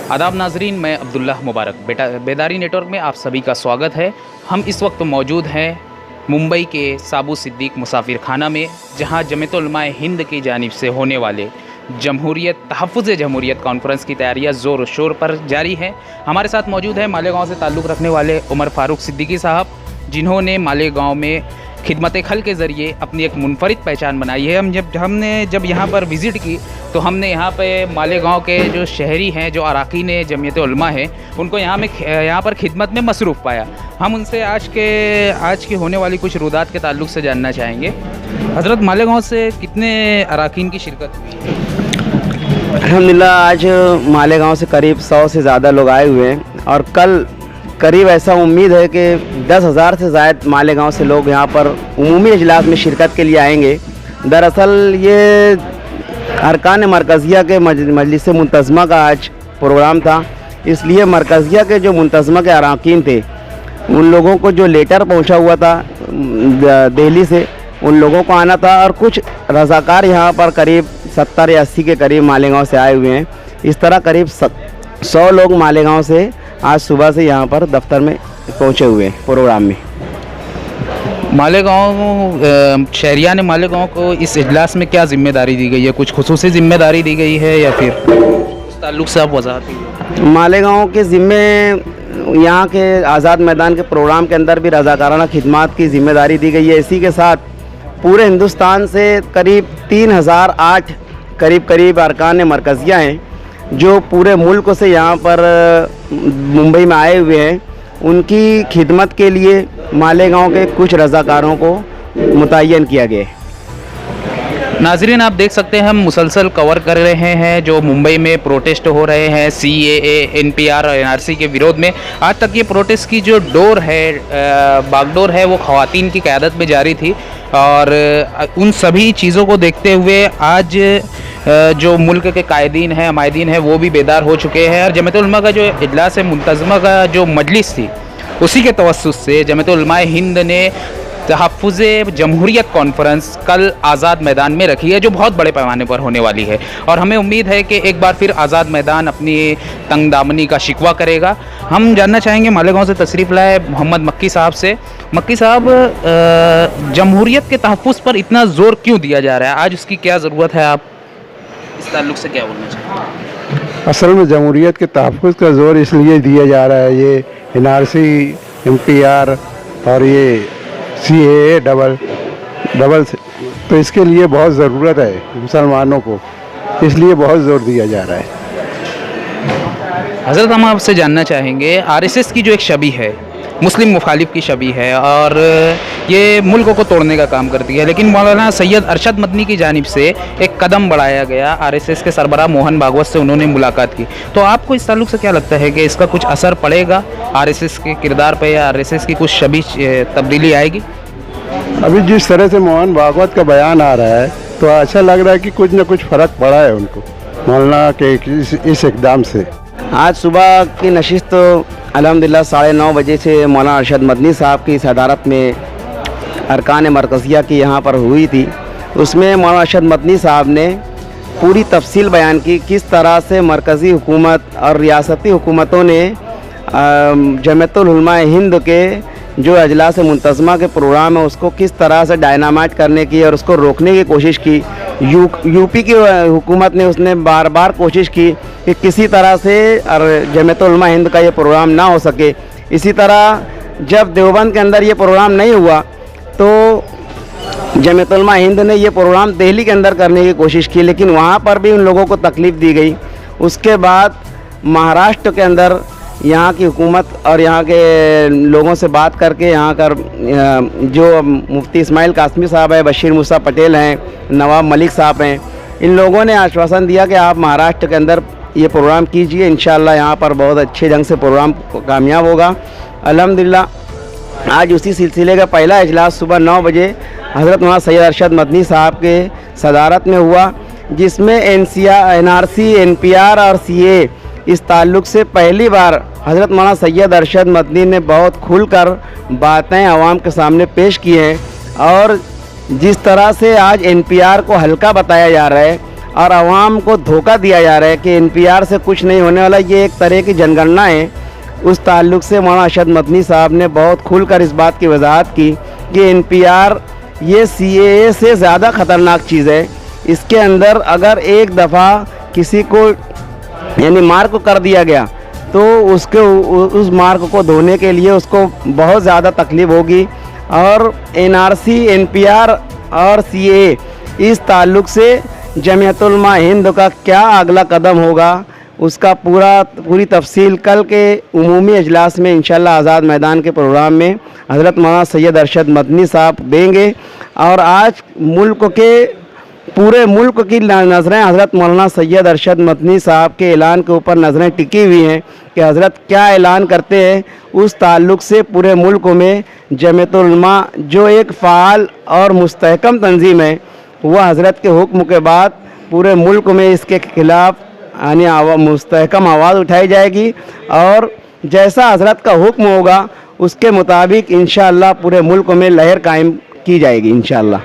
आदाब नाजरीन, मैं अब्दुल्लाह मुबारक बेदारी नेटवर्क में आप सभी का स्वागत है। हम इस वक्त मौजूद हैं मुंबई के साबू सिद्दीक मुसाफिर खाना में, जहां जमीयत उलमा हिंद की जानिब से होने वाले तहफ़्फ़ुज़ जमहूरियत कॉन्फ्रेंस की तैयारियां ज़ोर शोर पर जारी हैं। हमारे साथ मौजूद है मालेगांव से ताल्लुक़ रखने वाले उमर फ़ारूक सिद्दीकी साहब, जिन्होंने मालेगांव में खिदमत खल के ज़रिए अपनी एक मुनफरिद पहचान बनाई है। हमने जब यहाँ पर विज़िट की तो हमने यहाँ पे मालेगांव के जो शहरी हैं, जो अरकान जमीयत उलमा हैं, उनको यहाँ पर खिदमत में मसरूफ़ पाया। हम उनसे आज के होने वाली कुछ रुदात के ताल्लुक़ से जानना चाहेंगे। हज़रत, मालेगांव से कितने अरकान की शिरकत हुई? अल्हम्दुलिल्लाह आज मालेगांव से करीब 100 से ज़्यादा लोग आए हुए हैं और कल करीब ऐसा उम्मीद है कि 10,000 से ज़ायद मालेगांव से लोग यहाँ पर उमूमी इजलास में शिरकत के लिए आएंगे। दरअसल ये अरकान मरकज़िया के मजलिस मुंतज़मा का आज प्रोग्राम था, इसलिए मरकज़िया के जो मुंतज़मा के अरकान थे उन लोगों को जो लेटर पहुँचा हुआ था दिल्ली से, उन लोगों को आना था और कुछ रज़ाकार यहाँ पर करीब 70 या 80 के करीब मालेगांव से आए हुए हैं। इस तरह करीब 100 लोग मालेगांव से आज सुबह से यहाँ पर दफ्तर में पहुँचे हुए हैं प्रोग्राम में। मालेगांव शहरिया ने मालेगांव को इस इजलास में क्या ज़िम्मेदारी दी गई है? कुछ खुसूसी ज़िम्मेदारी दी गई है या फिर उस ताल्लुक़ से आप वज़ाहत कीजिए। मालेगांव के ज़िम्मे यहाँ के आज़ाद मैदान के प्रोग्राम के अंदर भी रज़ाकाराना खिदमात की ज़िम्मेदारी दी गई है। इसी के साथ पूरे हिंदुस्तान से करीब 3008 करीब अरकान मरकज़िया हैं जो पूरे मुल्क से यहाँ पर मुंबई में आए हुए हैं। उनकी खिदमत के लिए मालेगांव के कुछ रज़ाकारों को मुतय्यन किया गया है। नाज़रीन, आप देख सकते हैं हम मुसलसल कवर कर रहे हैं जो मुंबई में प्रोटेस्ट हो रहे हैं CAA, NPR और NRC के विरोध में। आज तक ये प्रोटेस्ट की जो डोर है, बागडोर है, वो ख़वातीन की क़यादत में जारी थी और उन सभी चीज़ों को देखते हुए आज जो मुल्क के कायदीन हैं, अमायदीन हैं, वो भी बेदार हो चुके हैं। और जमीयत उलमा का जो इजलास मुंतज़मा का जो मजलिस थी, उसी के तवस्सुस से जमीयत उलमा हिंद ने तहफ़्फ़ुज़ जमहूरियत कॉन्फ्रेंस कल आज़ाद मैदान में रखी है, जो बहुत बड़े पैमाने पर होने वाली है। और हमें उम्मीद है कि एक बार फिर आज़ाद मैदान अपनी तंग दामनी का शिकवा करेगा। हम जानना चाहेंगे मालेगांव से तशरीफ़ लाए मोहम्मद मक्की साहब से। मक्की साहब, जमहूरियत के तहफ़्फ़ुज़ पर इतना ज़ोर क्यों दिया जा रहा है? आज उसकी क्या ज़रूरत है? आप इस ताल्लुक़ से क्या बोलना चाहेंगे? असल में जमहूरियत के तहफ़्फ़ुज़ का ज़ोर इसलिए दिया जा रहा है, ये NRC, NPR और ये CAA डबल तो इसके लिए बहुत ज़रूरत है मुसलमानों को, इसलिए बहुत ज़ोर दिया जा रहा है। हज़रत, हम आपसे जानना चाहेंगे, RSS की जो एक शबी है, मुस्लिम मुखालिफ की शबी है और ये मुल्क को तोड़ने का काम करती है, लेकिन मौलाना सैयद अरशद मदनी की जानिब से एक कदम बढ़ाया गया। RSS के सरबराह मोहन भागवत से उन्होंने मुलाकात की, तो आपको इस ताल्लुक़ से क्या लगता है कि इसका कुछ असर पड़ेगा RSS के किरदार पे या RSS की कुछ शबी तब्दीली आएगी? अभी जिस तरह से मोहन भागवत का बयान आ रहा है तो अच्छा लग रहा है कि कुछ न कुछ फ़र्क पड़ा है उनको मौलाना के इस इक़दाम से। आज सुबह की नशिस्त तो अल्हम्दुलिल्लाह 9:30 बजे से मौलाना अरशद मदनी साहब की सदारत में अरकान मरकज़िया की यहाँ पर हुई थी। उसमें मौलाना अरशद मदनी साहब ने पूरी तफसील बयान की, किस तरह से मरकज़ी हुकूमत और रियासती हुकूमतों ने जमीयत उलमा हिंद के जो अजलास मुंतज़मा के प्रोग्राम है उसको किस तरह से डायनामाइट करने की और उसको रोकने की कोशिश की। यूपी की हुकूमत ने उसने बार बार कोशिश की कि किसी तरह से जमीयत उलमा हिंद का ये प्रोग्राम ना हो सके। इसी तरह जब देवबंद के अंदर ये प्रोग्राम नहीं हुआ तो जमीयत उलमा हिंद ने ये प्रोग्राम दिल्ली के अंदर करने की कोशिश की, लेकिन वहाँ पर भी उन लोगों को तकलीफ़ दी गई। उसके बाद महाराष्ट्र के अंदर यहाँ की हुकूमत और यहाँ के लोगों से बात करके यहाँ का जो मुफ्ती इस्माइल कासमी साहब है, बशीर मूसा पटेल हैं, नवाब मलिक साहब हैं, इन लोगों ने आश्वासन दिया कि आप महाराष्ट्र के अंदर ये प्रोग्राम कीजिए, इंशाअल्लाह यहाँ पर बहुत अच्छे ढंग से प्रोग्राम कामयाब होगा। अल्हम्दुलिल्लाह आज उसी सिलसिले का पहला इजलास सुबह 9 बजे हज़रत मौलाना सैयद अरशद मदनी साहब के सदारत में हुआ, जिसमें NRC, NPR और CAA इस ताल्लुक़ से पहली बार हज़रत मौलाना सैयद अरशद मदनी ने बहुत खुलकर बातें आवाम के सामने पेश की हैं। और जिस तरह से आज NPR को हल्का बताया जा रहा है और आवाम को धोखा दिया जा रहा है कि एनपीआर से कुछ नहीं होने वाला, ये एक तरह की जनगणना है। उस ताल्लुक़ से मौलाना अरशद मदनी साहब ने बहुत खुलकर इस बात की वजाहत की कि एनपीआर ये सीएए से ज़्यादा ख़तरनाक चीज़ है। इसके अंदर अगर एक दफ़ा किसी को यानी मार्क कर दिया गया तो उसके उस मार्क को धोने के लिए उसको बहुत ज़्यादा तकलीफ़ होगी। और एनआरसी, एनपीआर और सीएए इस ताल्लुक़ से जमीयत उलमा हिंद का क्या अगला कदम होगा, उसका पूरी तफसील कल के उमूमी इजलास में इंशाअल्लाह आज़ाद मैदान के प्रोग्राम में हज़रत मौलाना सैयद अरशद मदनी साहब देंगे। और आज पूरे मुल्क की नज़रें हज़रत मौलाना सैयद अरशद मदनी साहब के ऐलान के ऊपर नज़रें टिकी हुई हैं कि हज़रत क्या ऐलान करते हैं। उस ताल्लुक़ से पूरे मुल्क में जमीयत उलमा जो एक फ़ाल और मुस्तहकम तंजीम है, वह हज़रत के हुक्म के बाद पूरे मुल्क में इसके ख़िलाफ़ यानी मुस्तहकम आवाज़ उठाई जाएगी और जैसा हज़रत का हुक्म होगा उसके मुताबिक इंशाअल्लाह पूरे मुल्क में लहर कायम की जाएगी इंशाअल्लाह।